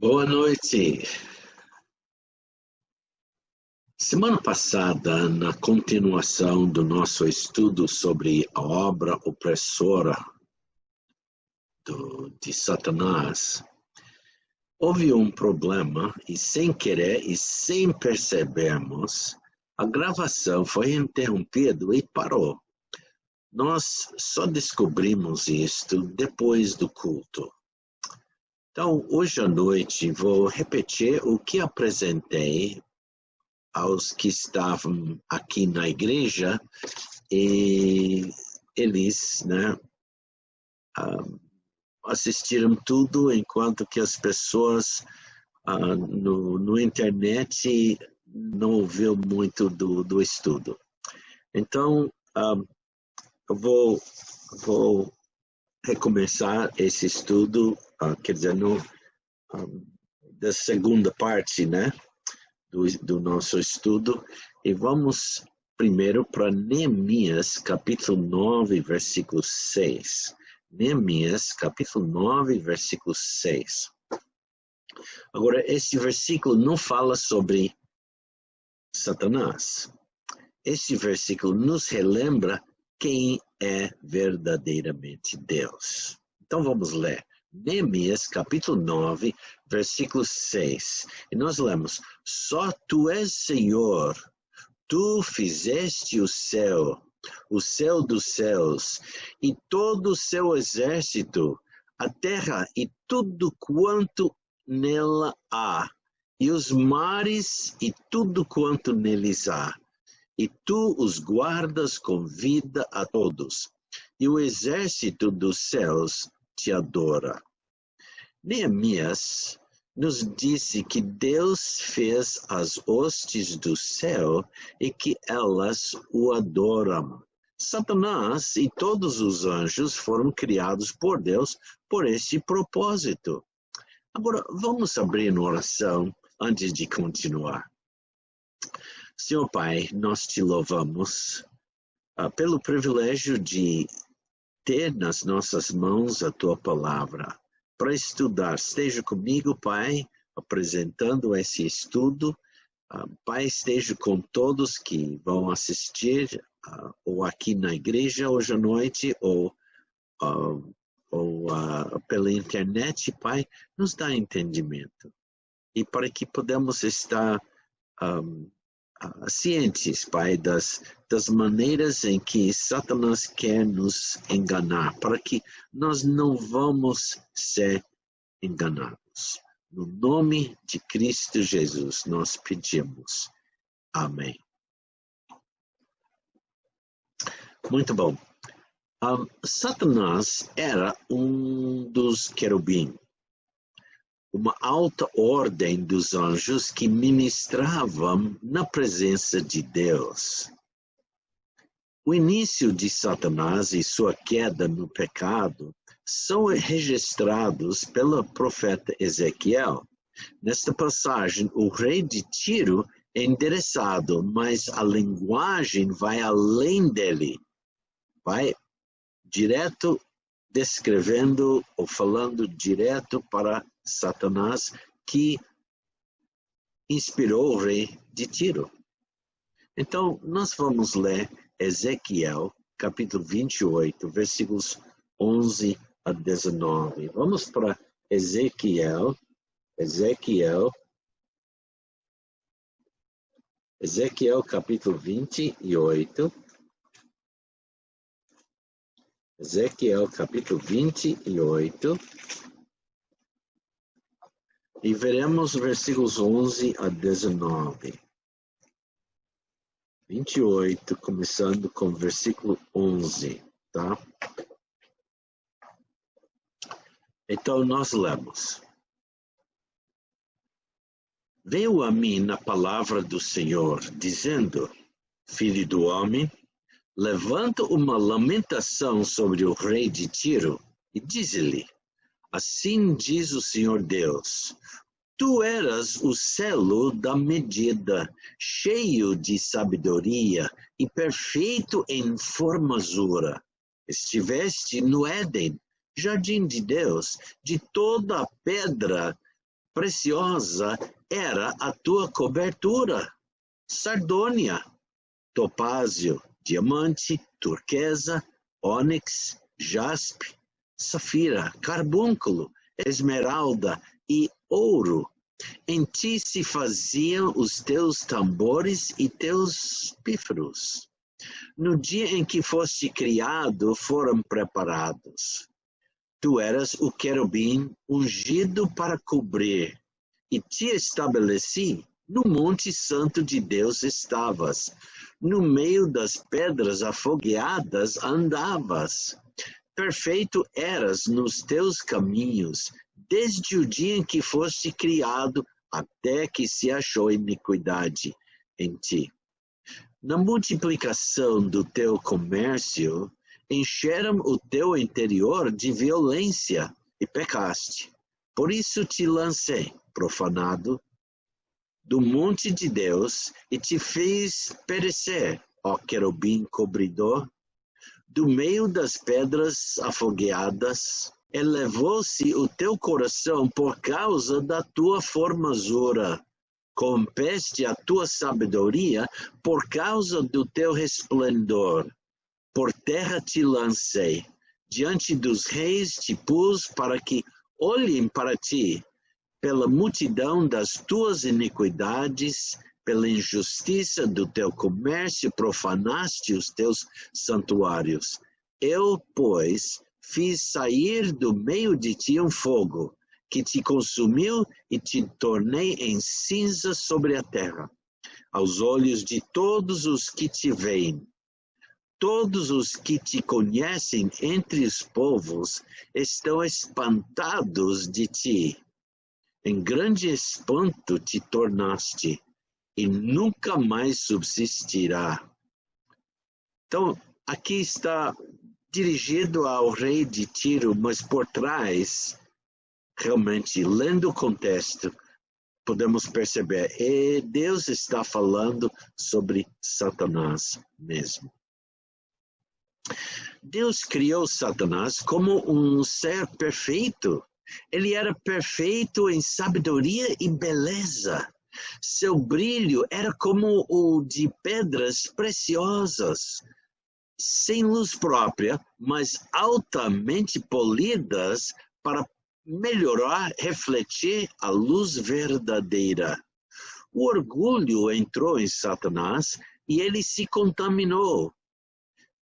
Boa noite. Semana passada, na continuação do nosso estudo sobre a obra opressora de Satanás, houve um problema e, sem querer e sem percebermos, a gravação foi interrompida e parou. Nós só descobrimos isto depois do culto. Então, hoje à noite, vou repetir o que apresentei aos que estavam aqui na igreja e eles, assistiram tudo, enquanto que as pessoas no internet não ouviram muito do estudo. Então, eu vou recomeçar esse estudo, quer dizer, da segunda parte, do nosso estudo, e vamos primeiro para Neemias, capítulo 9, versículo 6. Neemias, capítulo 9, versículo 6. Agora, esse versículo não fala sobre Satanás. Esse versículo nos relembra quem é verdadeiramente Deus. Então vamos ler. Neemias, capítulo 9, versículo 6. E nós lemos: Só tu és Senhor, tu fizeste o céu dos céus, e todo o seu exército, a terra e tudo quanto nela há, e os mares e tudo quanto neles há. E tu os guardas com vida a todos, e o exército dos céus te adora. Neemias nos disse que Deus fez as hostes do céu e que elas o adoram. Satanás e todos os anjos foram criados por Deus por esse propósito. Agora, vamos abrir uma oração antes de continuar. Senhor Pai, nós te louvamos pelo privilégio de ter nas nossas mãos a tua palavra para estudar. Esteja comigo, Pai, apresentando esse estudo. Pai, esteja com todos que vão assistir, ou aqui na igreja hoje à noite, ou pela internet. Pai, nos dá entendimento. E para que podamos estar cientes, Pai, das maneiras em que Satanás quer nos enganar, para que nós não vamos ser enganados. No nome de Cristo Jesus, nós pedimos. Amém. Muito bom. Satanás era um dos querubim, uma alta ordem dos anjos que ministravam na presença de Deus. O início de Satanás e sua queda no pecado são registrados pelo profeta Ezequiel. Nesta passagem, o rei de Tiro é endereçado, mas a linguagem vai além dele. Vai direto descrevendo ou falando direto para Satanás, que inspirou o rei de Tiro. Então, nós vamos ler Ezequiel, capítulo 28, versículos 11 a 19. Vamos para Ezequiel, capítulo 28. Ezequiel, capítulo 28. E veremos versículos 11 a 19. 28, começando com o versículo 11, tá? Então, nós lemos. Veio a mim na palavra do Senhor, dizendo: Filho do homem, levanta uma lamentação sobre o rei de Tiro e diz-lhe: Assim diz o Senhor Deus: Tu eras o selo da medida, cheio de sabedoria e perfeito em formosura. Estiveste no Éden, jardim de Deus, de toda a pedra preciosa era a tua cobertura: sardônia, topázio, diamante, turquesa, ônix, jaspe, safira, carbúnculo, esmeralda e ouro. Em ti se faziam os teus tambores e teus pífaros. No dia em que foste criado, foram preparados. Tu eras o querubim ungido para cobrir, e te estabeleci. No monte santo de Deus estavas. No meio das pedras afogueadas andavas. Perfeito eras nos teus caminhos, desde o dia em que foste criado, até que se achou iniquidade em ti. Na multiplicação do teu comércio, encheram o teu interior de violência e pecaste. Por isso te lancei, profanado, do monte de Deus e te fiz perecer, ó querubim cobridor. Do meio das pedras afogueadas, elevou-se o teu coração por causa da tua formosura. Compeste a tua sabedoria por causa do teu resplendor. Por terra te lancei, diante dos reis te pus para que olhem para ti. Pela multidão das tuas iniquidades, pela injustiça do teu comércio, profanaste os teus santuários. Eu, pois, fiz sair do meio de ti um fogo, que te consumiu e te tornei em cinza sobre a terra. Aos olhos de todos os que te veem, todos os que te conhecem entre os povos estão espantados de ti. Em grande espanto te tornaste, e nunca mais subsistirá. Então, aqui está dirigido ao rei de Tiro, mas por trás, realmente, lendo o contexto, podemos perceber, Deus está falando sobre Satanás mesmo. Deus criou Satanás como um ser perfeito. Ele era perfeito em sabedoria e beleza. Seu brilho era como o de pedras preciosas, sem luz própria, mas altamente polidas para melhorar, refletir a luz verdadeira. O orgulho entrou em Satanás e ele se contaminou.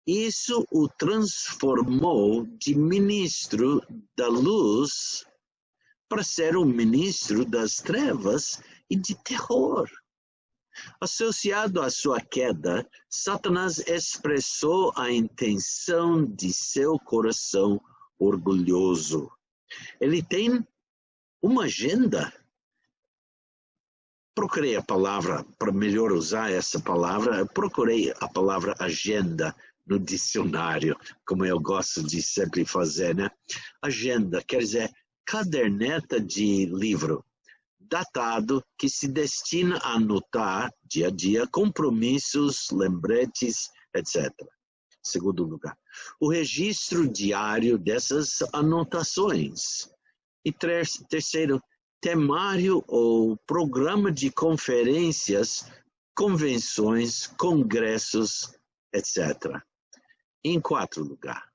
Isso o transformou de ministro da luz para ser um ministro das trevas e de terror. Associado à sua queda, Satanás expressou a intenção de seu coração orgulhoso. Ele tem uma agenda. Procurei a palavra, para melhor usar essa palavra, procurei a palavra agenda no dicionário, como eu gosto de sempre fazer, né? Agenda quer dizer caderneta de livro, datado que se destina a anotar dia a dia compromissos, lembretes, etc. Segundo lugar, o registro diário dessas anotações. E terceiro, temário ou programa de conferências, convenções, congressos, etc. Em quarto lugar,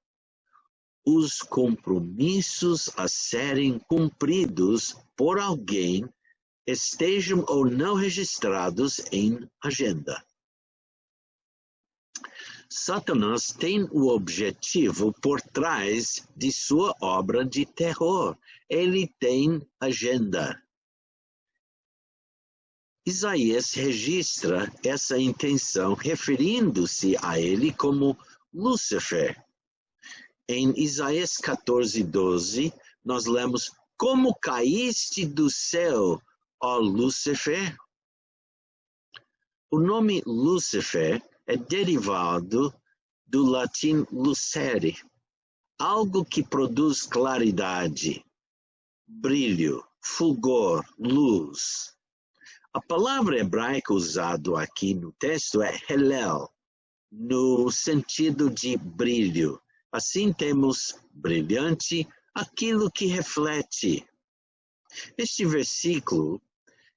os compromissos a serem cumpridos por alguém estejam ou não registrados em agenda. Satanás tem o objetivo por trás de sua obra de terror. Ele tem agenda. Isaías registra essa intenção referindo-se a ele como Lúcifer. Em Isaías 14:12, nós lemos: como caíste do céu, ó Lúcifer? O nome Lúcifer é derivado do latim lucere, algo que produz claridade, brilho, fulgor, luz. A palavra hebraica usada aqui no texto é helel, no sentido de brilho. Assim temos brilhante, aquilo que reflete. Este versículo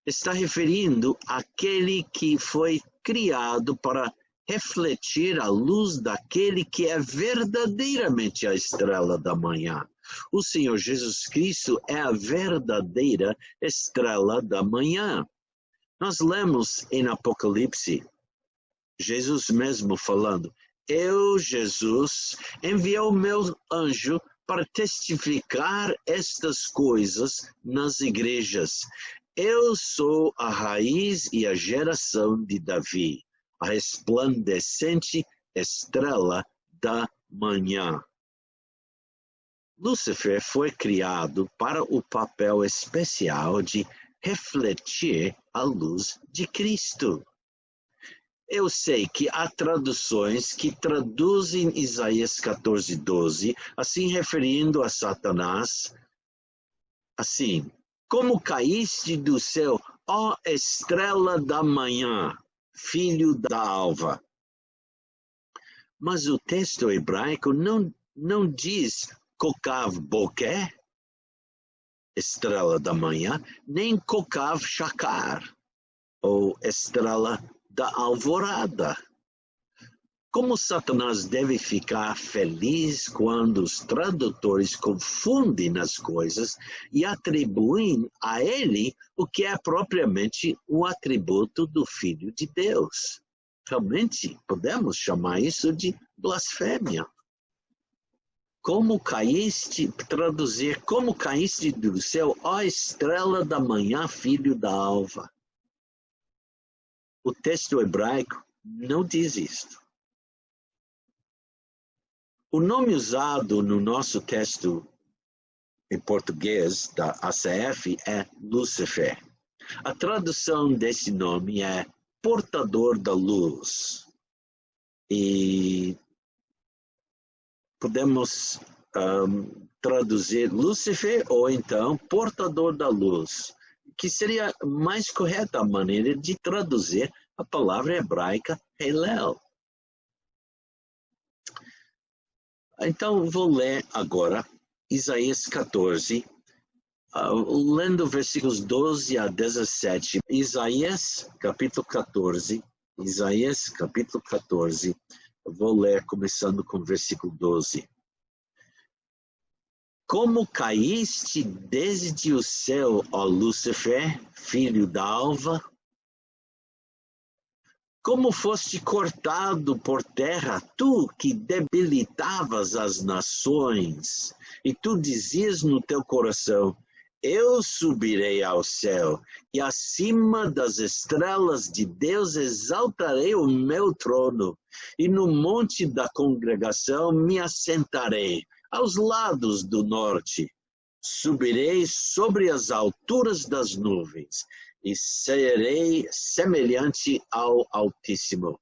está referindo àquele que foi criado para refletir a luz daquele que é verdadeiramente a estrela da manhã. O Senhor Jesus Cristo é a verdadeira estrela da manhã. Nós lemos em Apocalipse, Jesus mesmo falando, eu, Jesus, enviei o meu anjo para testificar estas coisas nas igrejas. Eu sou a raiz e a geração de Davi, a resplandecente estrela da manhã. Lúcifer foi criado para o papel especial de refletir a luz de Cristo. Eu sei que há traduções que traduzem Isaías 14:12, assim referindo a Satanás, assim, como caíste do céu, ó estrela da manhã, filho da alva. Mas o texto hebraico não diz Kokav Boker, estrela da manhã, nem Kokav Shakar, ou estrela da alvorada. Como Satanás deve ficar feliz quando os tradutores confundem as coisas e atribuem a ele o que é propriamente o atributo do Filho de Deus. Realmente podemos chamar isso de blasfêmia. Como caíste, traduzir, como caíste do céu, ó estrela da manhã, filho da alva. O texto hebraico não diz isto. O nome usado no nosso texto em português da ACF é Lúcifer. A tradução desse nome é portador da luz. E podemos traduzir Lúcifer ou então portador da luz, que seria mais correta a maneira de traduzir a palavra hebraica Hillel. Então, vou ler agora Isaías 14, lendo versículos 12 a 17. Isaías, capítulo 14. Vou ler começando com o versículo 12. Como caíste desde o céu, ó Lúcifer, filho da alva? Como foste cortado por terra, tu que debilitavas as nações, e tu dizias no teu coração, eu subirei ao céu, e acima das estrelas de Deus exaltarei o meu trono, e no monte da congregação me assentarei, aos lados do norte. Subirei sobre as alturas das nuvens, e serei semelhante ao Altíssimo.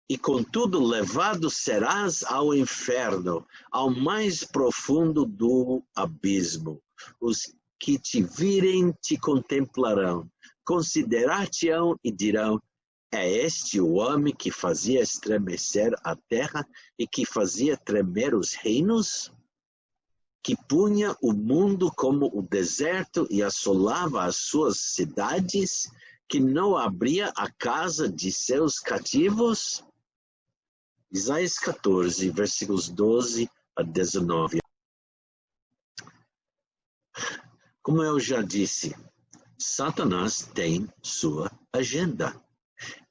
E contudo levado serás ao inferno, ao mais profundo do abismo. Os que te virem te contemplarão, considerar-te-ão e dirão, é este o homem que fazia estremecer a terra e que fazia tremer os reinos? Que punha o mundo como o deserto e assolava as suas cidades, que não abria a casa de seus cativos? Isaías 14, versículos 12 a 19. Como eu já disse, Satanás tem sua agenda.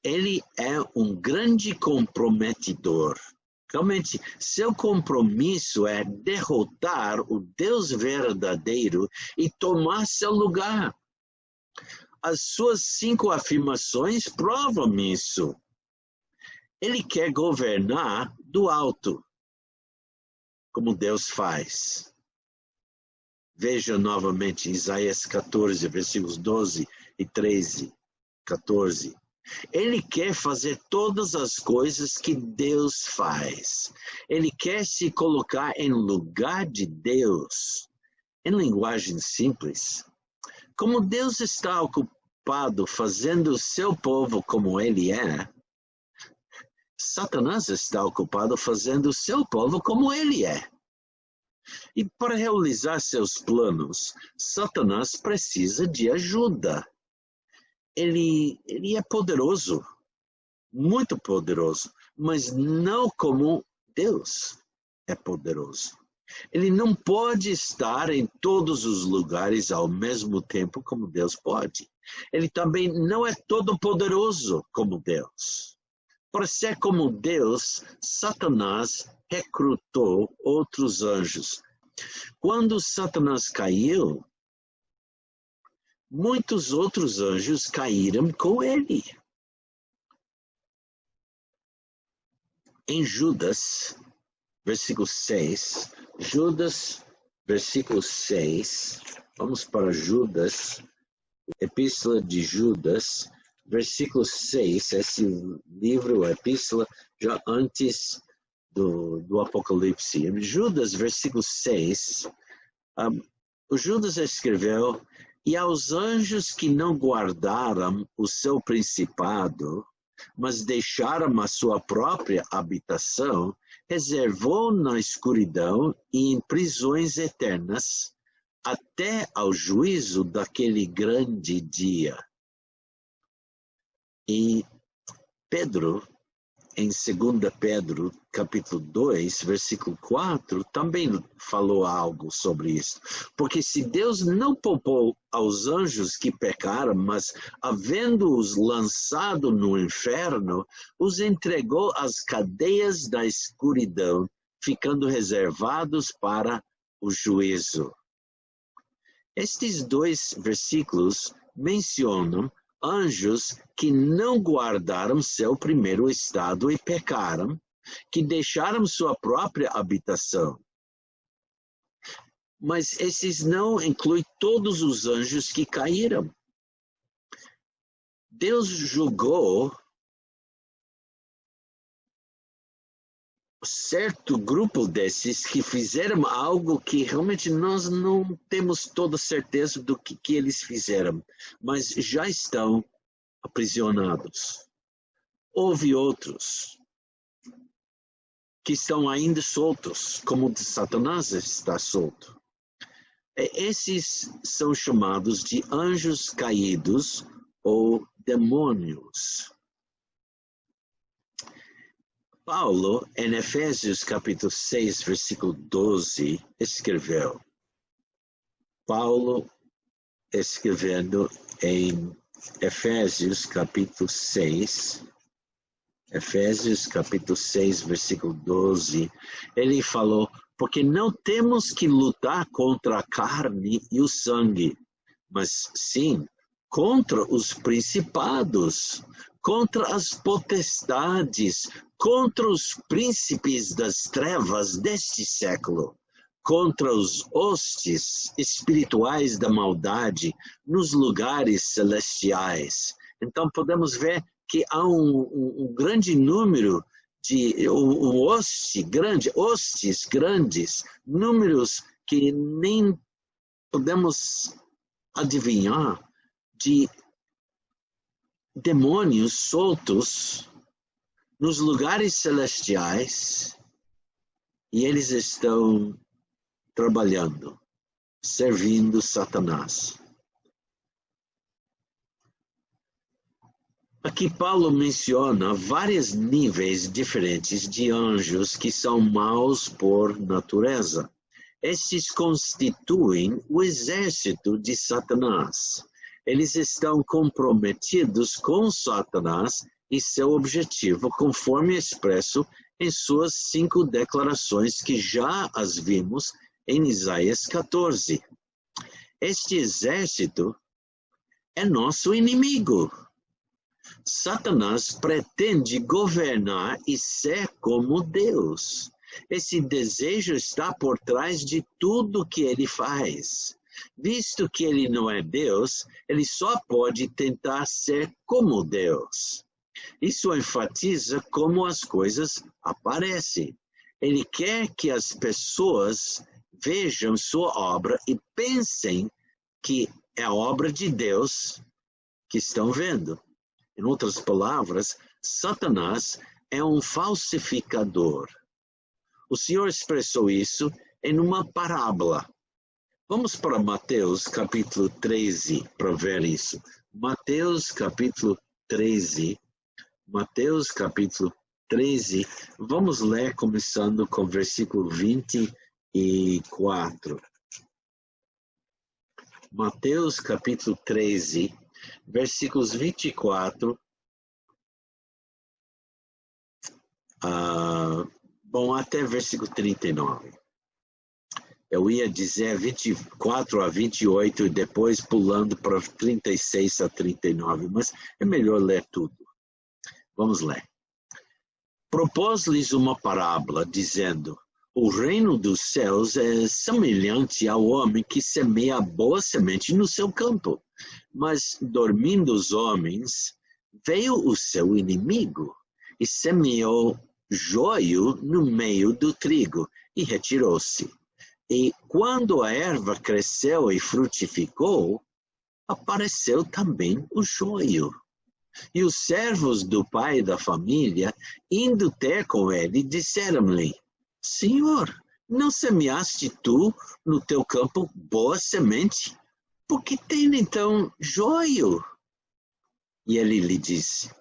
Ele é um grande comprometedor. Realmente, seu compromisso é derrotar o Deus verdadeiro e tomar seu lugar. As suas 5 afirmações provam isso. Ele quer governar do alto, como Deus faz. Veja novamente Isaías 14, versículos 12 e 13, 14. Ele quer fazer todas as coisas que Deus faz. Ele quer se colocar em lugar de Deus. Em linguagem simples, como Deus está ocupado fazendo o seu povo como ele é, Satanás está ocupado fazendo o seu povo como ele é. E para realizar seus planos, Satanás precisa de ajuda. Ele é poderoso, muito poderoso, mas não como Deus é poderoso. Ele não pode estar em todos os lugares ao mesmo tempo como Deus pode. Ele também não é todo poderoso como Deus. Para ser como Deus, Satanás recrutou outros anjos. Quando Satanás caiu, muitos outros anjos caíram com ele. Em Judas, versículo 6, versículo 6, vamos para Judas, Epístola de Judas, versículo 6, esse livro, a epístola, já antes do Apocalipse. Em Judas, versículo 6, o Judas escreveu: e aos anjos que não guardaram o seu principado, mas deixaram a sua própria habitação, reservou na escuridão e em prisões eternas, até ao juízo daquele grande dia. E Pedro, em 2 Pedro, capítulo 2, versículo 4, também falou algo sobre isso. Porque se Deus não poupou aos anjos que pecaram, mas, havendo-os lançado no inferno, os entregou às cadeias da escuridão, ficando reservados para o juízo. Estes dois versículos mencionam anjos que não guardaram seu primeiro estado e pecaram, que deixaram sua própria habitação. Mas esses não incluem todos os anjos que caíram. Deus julgou certo grupo desses que fizeram algo que realmente nós não temos toda certeza do que eles fizeram, mas já estão aprisionados. Houve outros que estão ainda soltos, como Satanás está solto. Esses são chamados de anjos caídos ou demônios. Paulo, em Efésios capítulo 6, versículo 12, escreveu. Paulo, escrevendo em Efésios capítulo 6, versículo 12, ele falou: porque não temos que lutar contra a carne e o sangue, mas sim contra os principados, contra as potestades, contra os príncipes das trevas deste século, contra os hostes espirituais da maldade nos lugares celestiais. Então podemos ver que há um grande número de hostes grandes, números que nem podemos adivinhar, de demônios soltos nos lugares celestiais, e eles estão trabalhando, servindo Satanás. Aqui Paulo menciona vários níveis diferentes de anjos que são maus por natureza. Estes constituem o exército de Satanás. Eles estão comprometidos com Satanás e seu objetivo, conforme expresso em suas 5 declarações que já as vimos em Isaías 14. Este exército é nosso inimigo. Satanás pretende governar e ser como Deus. Esse desejo está por trás de tudo que ele faz. Visto que ele não é Deus, ele só pode tentar ser como Deus. Isso enfatiza como as coisas aparecem. Ele quer que as pessoas vejam sua obra e pensem que é a obra de Deus que estão vendo. Em outras palavras, Satanás é um falsificador. O Senhor expressou isso em uma parábola. Vamos para Mateus capítulo 13 para ver isso. Mateus capítulo 13. Mateus capítulo 13. Vamos ler começando com o versículo 24. Mateus capítulo 13, versículos 24. Até versículo 39. Eu ia dizer 24 a 28 e depois pulando para 36 a 39, mas é melhor ler tudo. Vamos ler. Propôs-lhes uma parábola, dizendo: o reino dos céus é semelhante ao homem que semeia a boa semente no seu campo. Mas, dormindo os homens, veio o seu inimigo e semeou joio no meio do trigo e retirou-se. E quando a erva cresceu e frutificou, apareceu também o joio. E os servos do pai da família, indo ter com ele, disseram-lhe: Senhor, não semeaste tu no teu campo boa semente? Por que tem então joio? E ele lhe disse: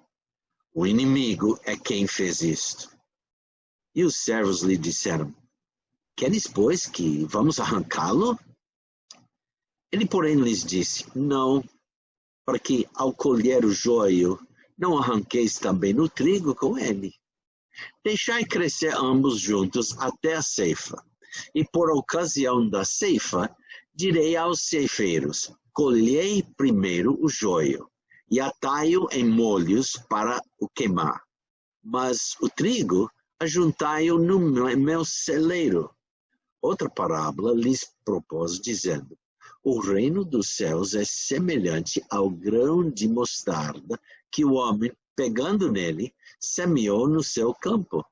o inimigo é quem fez isto. E os servos lhe disseram: queres, pois, que vamos arrancá-lo? Ele, porém, lhes disse: não, para que, ao colher o joio, não arranqueis também no trigo com ele. Deixai crescer ambos juntos até a ceifa. E por ocasião da ceifa, direi aos ceifeiros: colhei primeiro o joio, e atai-o em molhos para o queimar. Mas o trigo, ajuntai-o no meu celeiro. Outra parábola lhes propôs, dizendo: o reino dos céus é semelhante ao grão de mostarda que o homem, pegando nele, semeou no seu campo,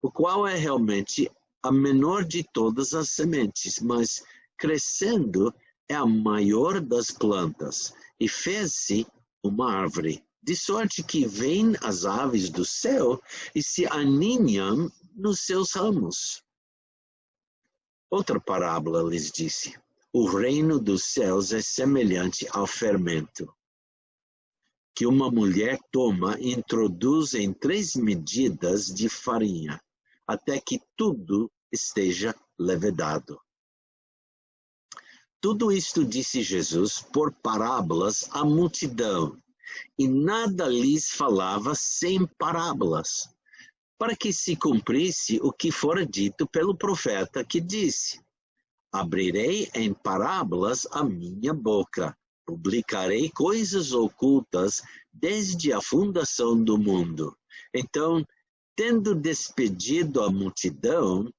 o qual é realmente a menor de todas as sementes, mas crescendo é a maior das plantas, e fez-se uma árvore, de sorte que vêm as aves do céu e se aninham nos seus ramos. Outra parábola lhes disse: o reino dos céus é semelhante ao fermento, que uma mulher toma e introduz em 3 medidas de farinha, até que tudo esteja levedado. Tudo isto disse Jesus por parábolas à multidão, e nada lhes falava sem parábolas, para que se cumprisse o que fora dito pelo profeta, que disse: abrirei em parábolas a minha boca, publicarei coisas ocultas desde a fundação do mundo. Então, tendo despedido a multidão,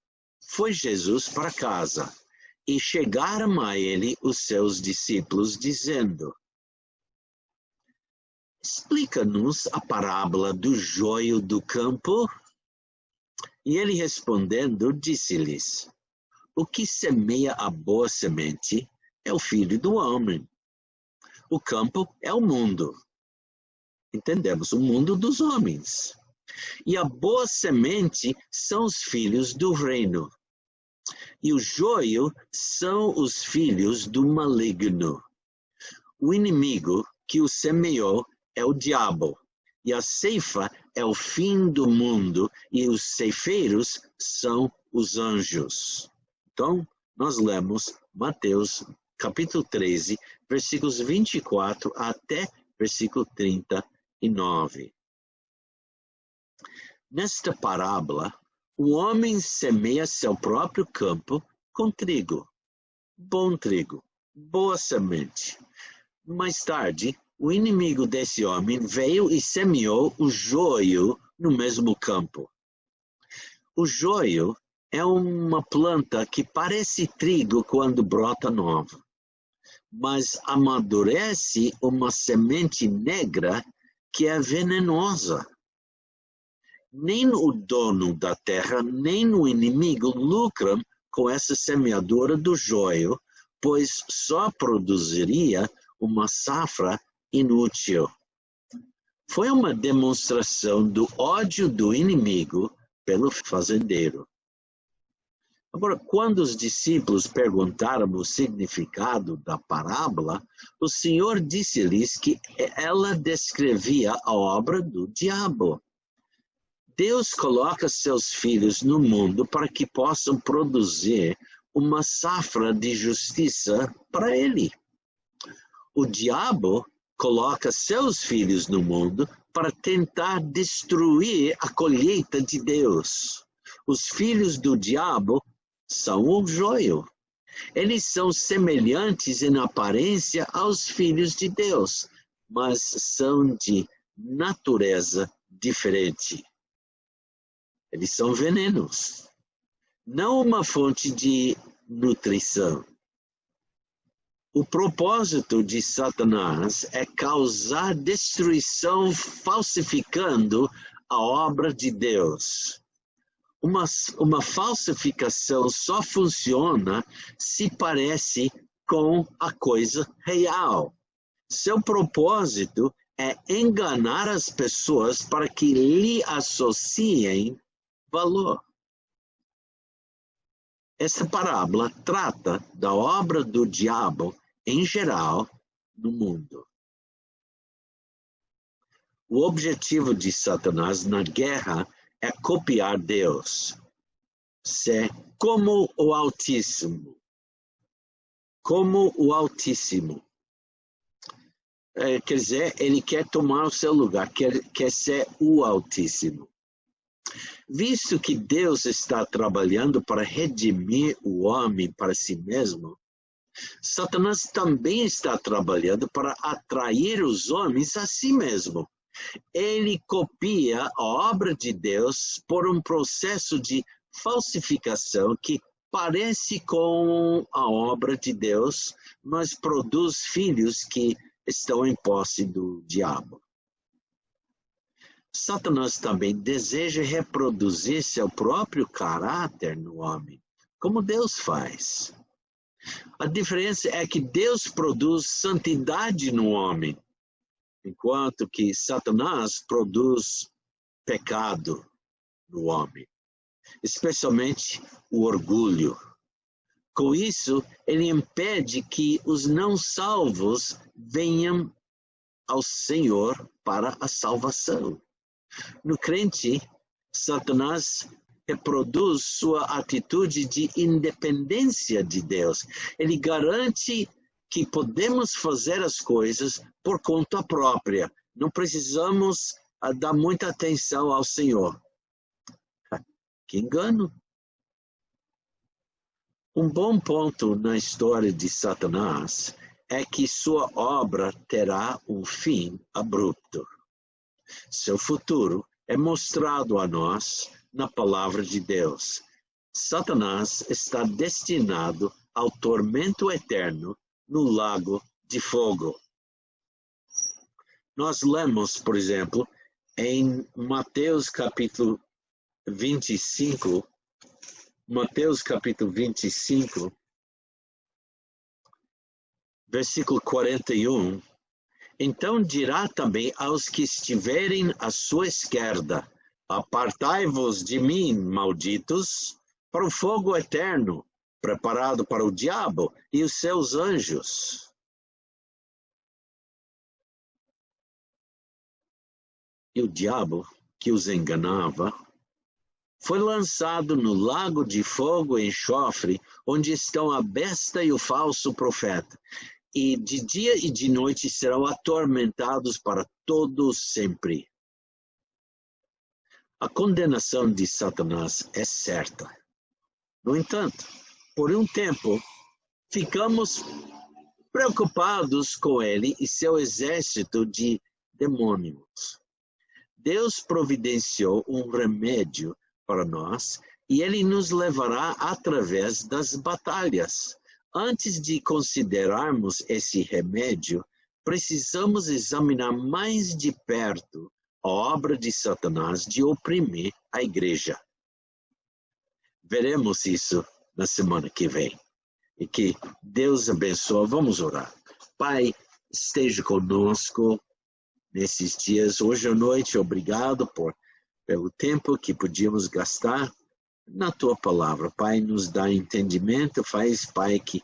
foi Jesus para casa, e chegaram a ele os seus discípulos, dizendo: explica-nos a parábola do joio do campo. E ele respondendo, disse-lhes: o que semeia a boa semente é o filho do homem. O campo é o mundo. Entendemos, o mundo dos homens. E a boa semente são os filhos do reino. E o joio são os filhos do maligno. O inimigo que o semeou é o diabo. E a ceifa é o fim do mundo. E os ceifeiros são os anjos. Então, nós lemos Mateus capítulo 13, versículos 24 até versículo 39. Nesta parábola, o homem semeia seu próprio campo com trigo, bom trigo, boa semente. Mais tarde, o inimigo desse homem veio e semeou o joio no mesmo campo. O joio é uma planta que parece trigo quando brota nova, mas amadurece uma semente negra que é venenosa. Nem o dono da terra, nem o inimigo lucram com essa semeadura do joio, pois só produziria uma safra inútil. Foi uma demonstração do ódio do inimigo pelo fazendeiro. Agora, quando os discípulos perguntaram o significado da parábola, o Senhor disse-lhes que ela descrevia a obra do diabo. Deus coloca seus filhos no mundo para que possam produzir uma safra de justiça para ele. O diabo coloca seus filhos no mundo para tentar destruir a colheita de Deus. Os filhos do diabo são o joio. Eles são semelhantes em aparência aos filhos de Deus, mas são de natureza diferente. Eles são venenos, não uma fonte de nutrição. O propósito de Satanás é causar destruição falsificando a obra de Deus. Uma falsificação só funciona se parece com a coisa real. Seu propósito é enganar as pessoas para que lhe associem valor. Essa parábola trata da obra do diabo em geral no mundo. O objetivo de Satanás na guerra é copiar Deus. Ser como o Altíssimo. Como o Altíssimo. Quer dizer, ele quer tomar o seu lugar, quer ser o Altíssimo. Visto que Deus está trabalhando para redimir o homem para si mesmo, Satanás também está trabalhando para atrair os homens a si mesmo. Ele copia a obra de Deus por um processo de falsificação que parece com a obra de Deus, mas produz filhos que estão em posse do diabo. Satanás também deseja reproduzir seu próprio caráter no homem, como Deus faz. A diferença é que Deus produz santidade no homem, enquanto que Satanás produz pecado no homem, especialmente o orgulho. Com isso, ele impede que os não salvos venham ao Senhor para a salvação. No crente, Satanás reproduz sua atitude de independência de Deus. Ele garante que podemos fazer as coisas por conta própria. Não precisamos dar muita atenção ao Senhor. Que engano! Um bom ponto na história de Satanás é que sua obra terá um fim abrupto. Seu futuro é mostrado a nós na palavra de Deus. Satanás está destinado ao tormento eterno no lago de fogo. Nós lemos, por exemplo, em Mateus capítulo 25, versículo 41, então dirá também aos que estiverem à sua esquerda, apartai-vos de mim, malditos, para o fogo eterno, preparado para o diabo e os seus anjos. E o diabo, que os enganava, foi lançado no lago de fogo e enxofre, onde estão a besta e o falso profeta. E de dia e de noite serão atormentados para todo sempre. A condenação de Satanás é certa. No entanto, por um tempo, ficamos preocupados com ele e seu exército de demônios. Deus providenciou um remédio para nós e ele nos levará através das batalhas. Antes de considerarmos esse remédio, precisamos examinar mais de perto a obra de Satanás de oprimir a igreja. Veremos isso na semana que vem. E que Deus abençoe. Vamos orar. Pai, esteja conosco nesses dias. Hoje à noite, obrigado pelo tempo que podíamos gastar na tua palavra. Pai, nos dá entendimento, faz, Pai, que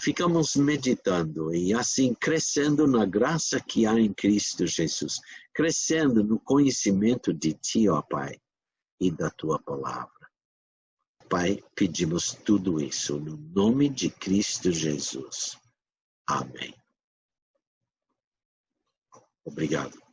ficamos meditando e assim crescendo na graça que há em Cristo Jesus, crescendo no conhecimento de Ti, ó Pai, e da Tua palavra. Pai, pedimos tudo isso no nome de Cristo Jesus. Amém. Obrigado.